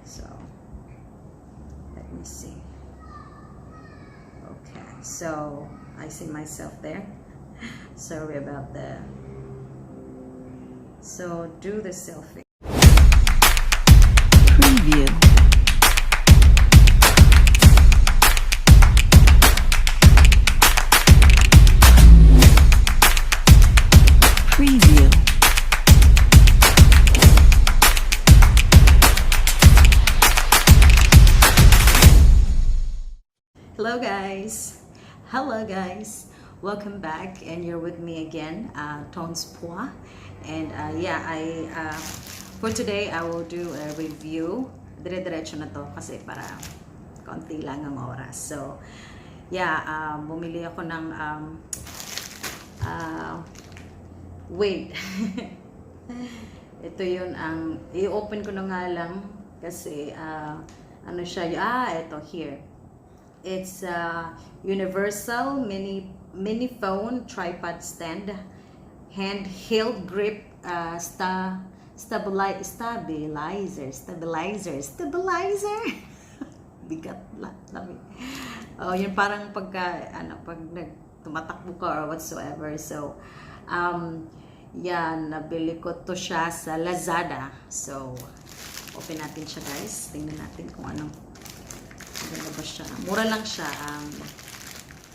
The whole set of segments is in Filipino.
So let me see. Okay, so I see myself there. Sorry about that. So do the selfie. Preview. Preview. Hello guys, welcome back, and you're with me again, Tonz Phua. And for today I will do a review. Dire-diretso na to kasi para konti lang ang oras. So bumili ako ng wait. Ito yun ang i-open ko na nga lang kasi ano siya, ito here. It's a universal mini phone tripod stand, handheld grip, stabilizer. Bigat lang. Oh, yun parang pag tumatakbo ka or whatsoever. So nabili ko to siya sa LAZADA. So open natin siya guys. Tingnan natin kung anong ganda ba siya. Mura lang siya.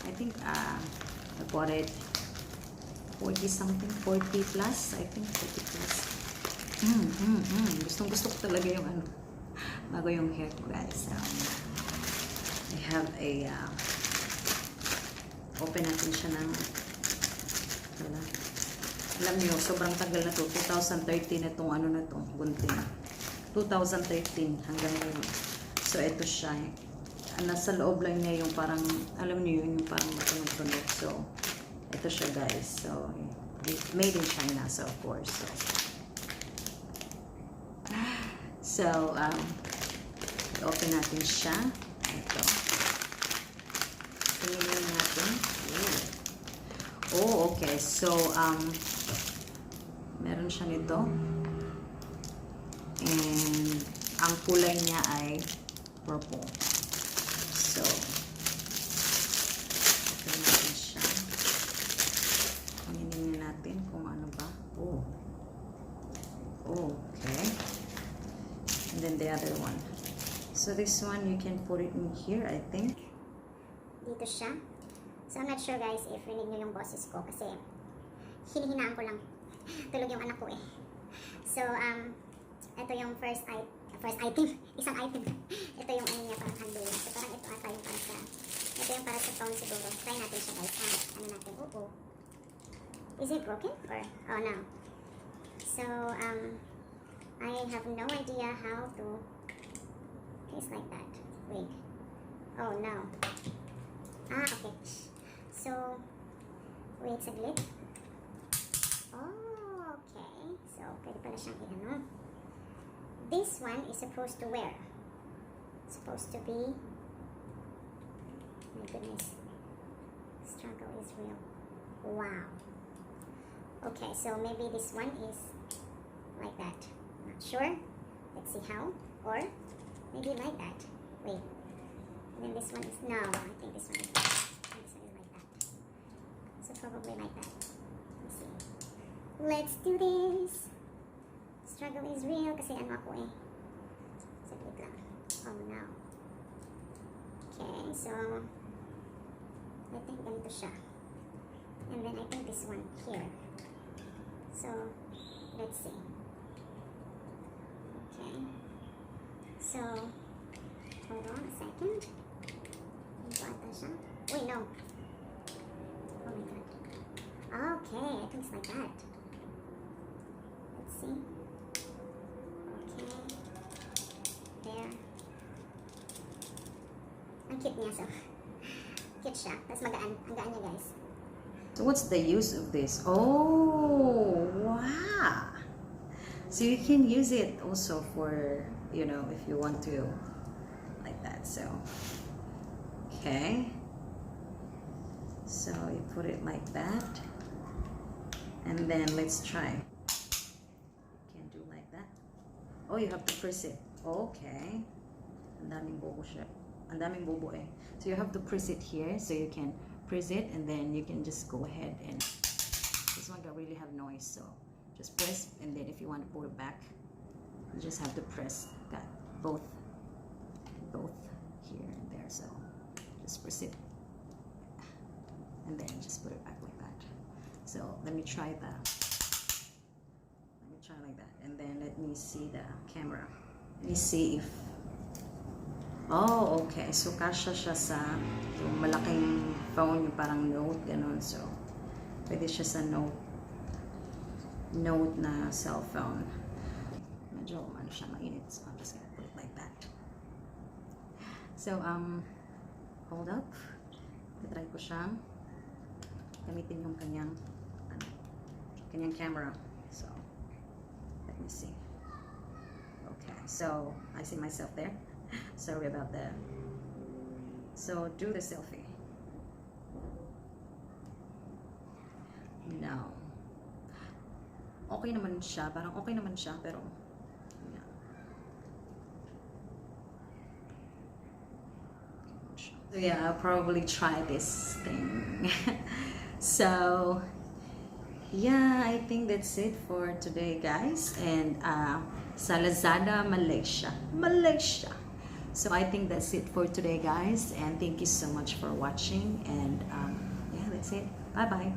I think I bought it 40 something, 40 plus. I think 40 plus. Gusto ko talaga yung bago yung hair ko guys. I have a open natin siya ng alam niyo, sobrang tagal na to. 2013 itong na to, gunting. 2013 hanggang ngayon. So ito siya. Nasa loob lang niya yung parang, alam niyo yun, yung parang matunog-tunog. So ito siya guys. So made in China, so of course. So open natin siya. Ito. Tingnan natin. Oh, okay. So meron siya nito. And ang kulay niya ay purple. So open natin siya. Tingnan natin kung ano ba. Oh, okay. And then the other one. So this one you can put it in here, I think. Dito siya. So I'm not sure guys if rinig nyo yung boses ko kasi hinihinaan ko lang. Tulog yung anak ko eh. So ito yung first item. Isang item. Ito yung niya parang handle. So parang ito ata yung para sa, ito yung para sa phone siguro. Try natin siya guys. Ano natin? Is it broken? Or, oh no. So I have no idea how to, it's like that. Wait. Oh no. Okay. So wait saglit. Oh, okay. So pwede pala siyang i-ano. This one is supposed to wear. Supposed to be, my goodness, struggle is real. Wow. Okay, so maybe this one is like that. Not sure. Let's see how. Or maybe like that. Wait. And then this one is, no, I think this one is like that. This one is like that. So probably like that. Let's see. Let's do this. Struggle is real kasi ano ako eh. Saglit lang. Oh no. Okay, so I think ganito siya. And then I think this one here. So let's see. Okay. So hold on a second. Ito ata siya. Wait, no. Oh my god. Okay, I think it's like that. Let's see. There. Ang cute niya, so cute siya. Tapos magaan. Ang gaan niya guys. So what's the use of this? Oh, wow. So you can use it also for, you know, if you want to, like that. So, okay. So you put it like that. And then let's try. You can do like that. Oh, you have to press it. Okay. Ang daming bobo siya. Ang daming bobo eh. So you have to press it here. So you can press it and then you can just go ahead and this one don't really have noise. So just press and then if you want to pull it back, you just have to press that both here and there. So just press it and then just put it back like that. So let me try that. Let me try like that and then let me see the camera. Let me see if oh, okay. So, kasha siya sa yung malaking phone, yung parang Note, ganun. So, pwede siya sa Note na cellphone. Medyo, ano siya, mainit. So, I'm just gonna put it like that. So, hold up. Try ko siyang gamitin yung kanyang camera. So, let me see. Okay. So, I see myself there. Sorry about that. So, do the selfie. No. Okay naman siya. Parang okay naman siya. Pero, yeah. So, yeah, I'll probably try this thing. So, yeah, I think that's it for today, guys. And, sa LAZADA, Malaysia. So I think that's it for today, guys, and thank you so much for watching, and yeah, that's it. Bye bye.